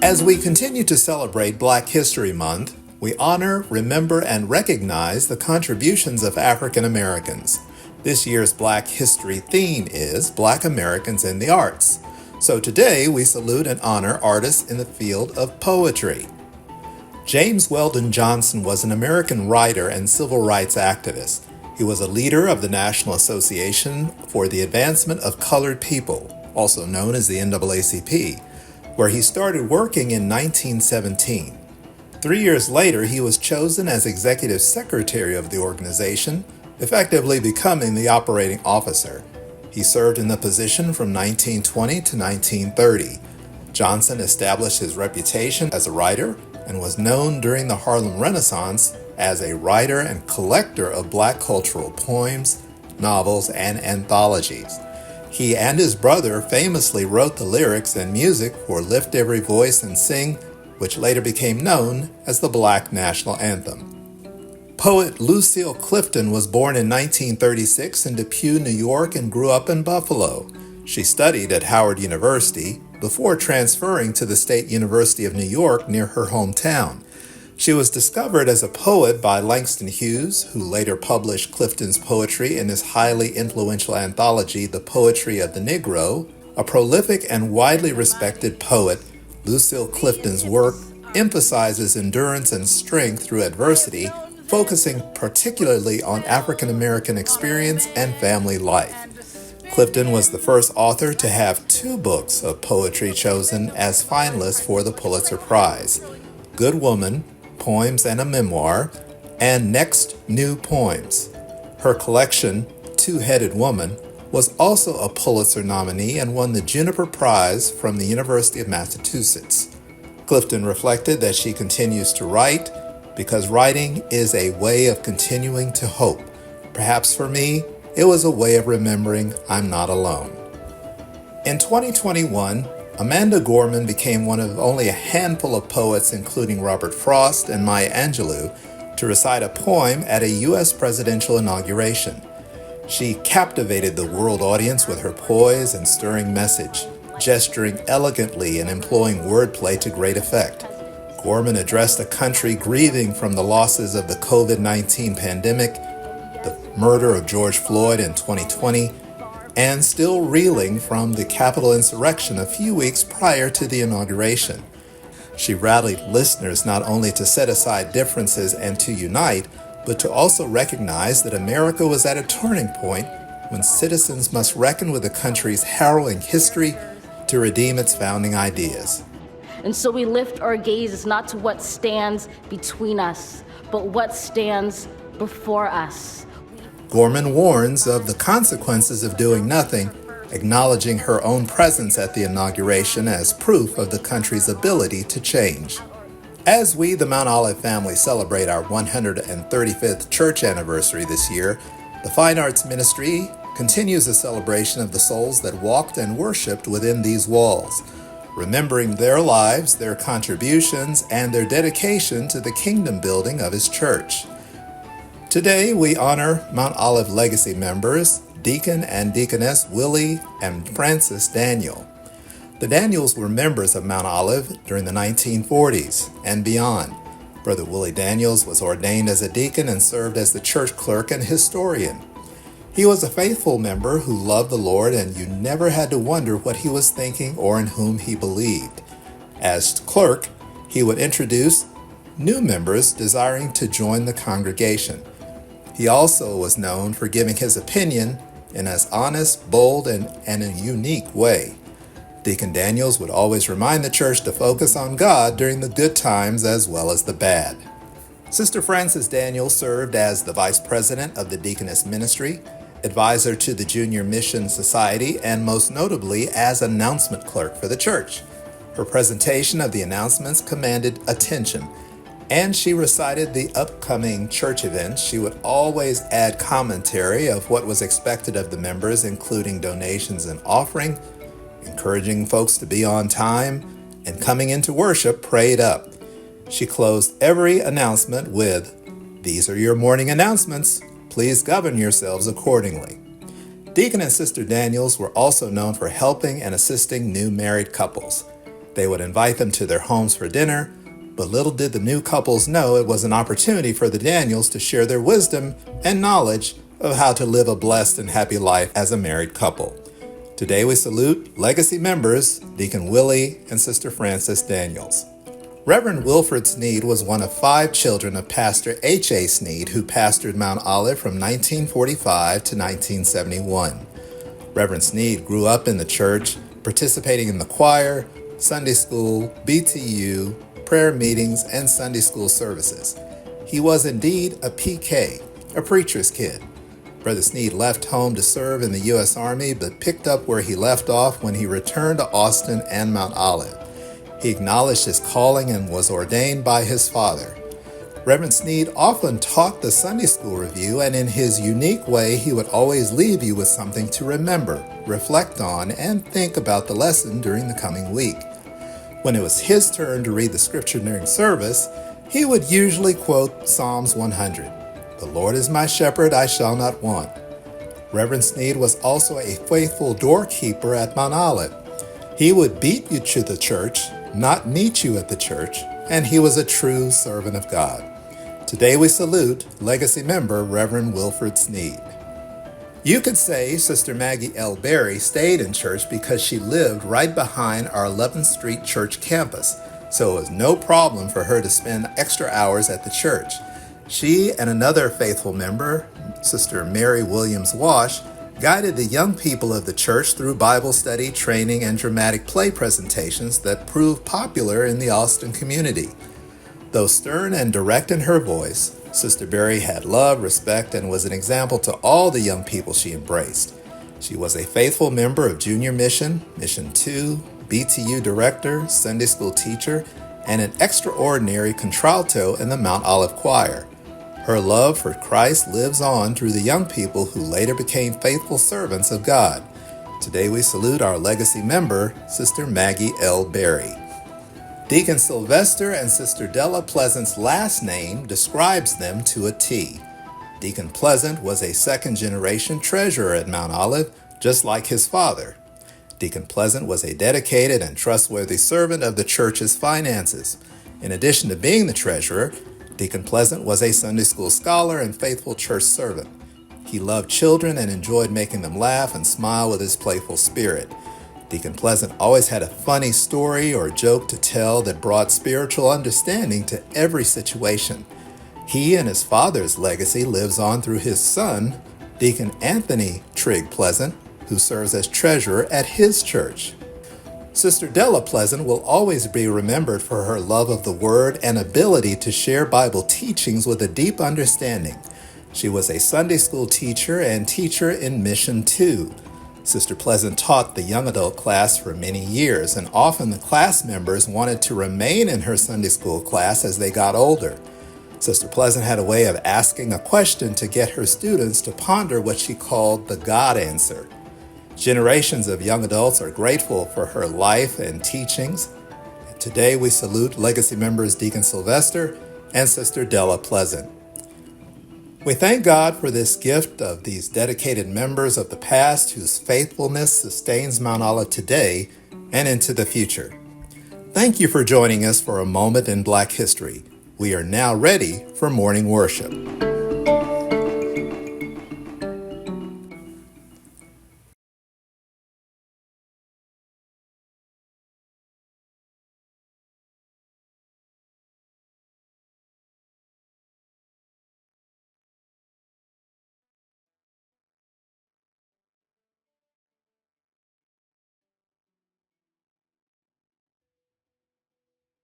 As we continue to celebrate Black History Month, we honor, remember, and recognize the contributions of African Americans. This year's Black History theme is Black Americans in the Arts. So today we salute and honor artists in the field of poetry. James Weldon Johnson was an American writer and civil rights activist. He was a leader of the National Association for the Advancement of Colored People, also known as the NAACP, where he started working in 1917. 3 years later, he was chosen as executive secretary of the organization, effectively becoming the operating officer. He served in the position from 1920 to 1930. Johnson established his reputation as a writer and was known during the Harlem Renaissance as a writer and collector of Black cultural poems, novels, and anthologies. He and his brother famously wrote the lyrics and music for Lift Every Voice and Sing, which later became known as the Black National Anthem. Poet Lucille Clifton was born in 1936 in Depew, New York, and grew up in Buffalo. She studied at Howard University before transferring to the State University of New York near her hometown. She was discovered as a poet by Langston Hughes, who later published Clifton's poetry in his highly influential anthology, The Poetry of the Negro. A prolific and widely respected poet, Lucille Clifton's work emphasizes endurance and strength through adversity, focusing particularly on African American experience and family life. Clifton was the first author to have 2 books of poetry chosen as finalists for the Pulitzer Prize: Good Woman, Poems and a Memoir, and Next New Poems. Her collection, Two-Headed Woman, was also a Pulitzer nominee and won the Juniper Prize from the University of Massachusetts. Clifton reflected that she continues to write because writing is a way of continuing to hope. Perhaps for me, it was a way of remembering I'm not alone. In 2021, Amanda Gorman became one of only a handful of poets, including Robert Frost and Maya Angelou, to recite a poem at a U.S. presidential inauguration. She captivated the world audience with her poise and stirring message, gesturing elegantly and employing wordplay to great effect. Gorman addressed a country grieving from the losses of the COVID-19 pandemic, the murder of George Floyd in 2020, and still reeling from the Capitol insurrection a few weeks prior to the inauguration. She rallied listeners not only to set aside differences and to unite, but to also recognize that America was at a turning point when citizens must reckon with the country's harrowing history to redeem its founding ideas. And so we lift our gazes not to what stands between us, but what stands before us. Gorman warns of the consequences of doing nothing, acknowledging her own presence at the inauguration as proof of the country's ability to change. As we, the Mount Olive family, celebrate our 135th church anniversary this year, the Fine Arts Ministry continues a celebration of the souls that walked and worshiped within these walls, remembering their lives, their contributions, and their dedication to the kingdom building of His church. Today, we honor Mount Olive Legacy members, Deacon and Deaconess Willie and Frances Daniel. The Daniels were members of Mount Olive during the 1940s and beyond. Brother Willie Daniels was ordained as a deacon and served as the church clerk and historian. He was a faithful member who loved the Lord, and you never had to wonder what he was thinking or in whom he believed. As clerk, he would introduce new members desiring to join the congregation. He also was known for giving his opinion in an honest, bold, and a unique way. Deacon Daniels would always remind the church to focus on God during the good times as well as the bad. Sister Frances Daniels served as the vice president of the Deaconess Ministry, advisor to the Junior Mission Society, and most notably as announcement clerk for the church. Her presentation of the announcements commanded attention, and she recited the upcoming church events. She would always add commentary of what was expected of the members, including donations and offering, encouraging folks to be on time, and coming into worship prayed up. She closed every announcement with, "These are your morning announcements. Please govern yourselves accordingly." Deacon and Sister Daniels were also known for helping and assisting new married couples. They would invite them to their homes for dinner, but little did the new couples know it was an opportunity for the Daniels to share their wisdom and knowledge of how to live a blessed and happy life as a married couple. Today we salute legacy members, Deacon Willie and Sister Frances Daniels. Reverend Wilfred Sneed was one of 5 children of Pastor H.A. Sneed, who pastored Mount Olive from 1945 to 1971. Reverend Sneed grew up in the church, participating in the choir, Sunday school, BTU, prayer meetings, and Sunday school services. He was indeed a PK, a preacher's kid. Brother Sneed left home to serve in the U.S. Army, but picked up where he left off when he returned to Austin and Mount Olive. He acknowledged his calling and was ordained by his father. Reverend Sneed often taught the Sunday School Review, and in his unique way, he would always leave you with something to remember, reflect on, and think about the lesson during the coming week. When it was his turn to read the scripture during service, he would usually quote Psalms 100. "The Lord is my shepherd, I shall not want." Reverend Sneed was also a faithful doorkeeper at Mount Olive. He would beat you to the church, not meet you at the church, and he was a true servant of God. Today we salute legacy member Reverend Wilfred Sneed. You could say Sister Maggie L. Berry stayed in church because she lived right behind our 11th Street Church campus, so it was no problem for her to spend extra hours at the church. She and another faithful member, Sister Mary Williams Wash, guided the young people of the church through Bible study, training, and dramatic play presentations that proved popular in the Austin community. Though stern and direct in her voice, Sister Berry had love, respect, and was an example to all the young people she embraced. She was a faithful member of Junior Mission, Mission 2, BTU director, Sunday school teacher, and an extraordinary contralto in the Mount Olive Choir. Her love for Christ lives on through the young people who later became faithful servants of God. Today we salute our legacy member, Sister Maggie L. Berry. Deacon Sylvester and Sister Della Pleasant's last name describes them to a T. Deacon Pleasant was a second-generation treasurer at Mount Olive, just like his father. Deacon Pleasant was a dedicated and trustworthy servant of the church's finances. In addition to being the treasurer, Deacon Pleasant was a Sunday school scholar and faithful church servant. He loved children and enjoyed making them laugh and smile with his playful spirit. Deacon Pleasant always had a funny story or joke to tell that brought spiritual understanding to every situation. He and his father's legacy lives on through his son, Deacon Anthony Trigg Pleasant, who serves as treasurer at his church. Sister Della Pleasant will always be remembered for her love of the Word and ability to share Bible teachings with a deep understanding. She was a Sunday school teacher and teacher in Mission 2. Sister Pleasant taught the young adult class for many years, and often the class members wanted to remain in her Sunday school class as they got older. Sister Pleasant had a way of asking a question to get her students to ponder what she called the God answer. Generations of young adults are grateful for her life and teachings. Today we salute legacy members Deacon Sylvester and Sister Della Pleasant. We thank God for this gift of these dedicated members of the past whose faithfulness sustains Mount Olive today and into the future. Thank you for joining us for a moment in Black history. We are now ready for morning worship.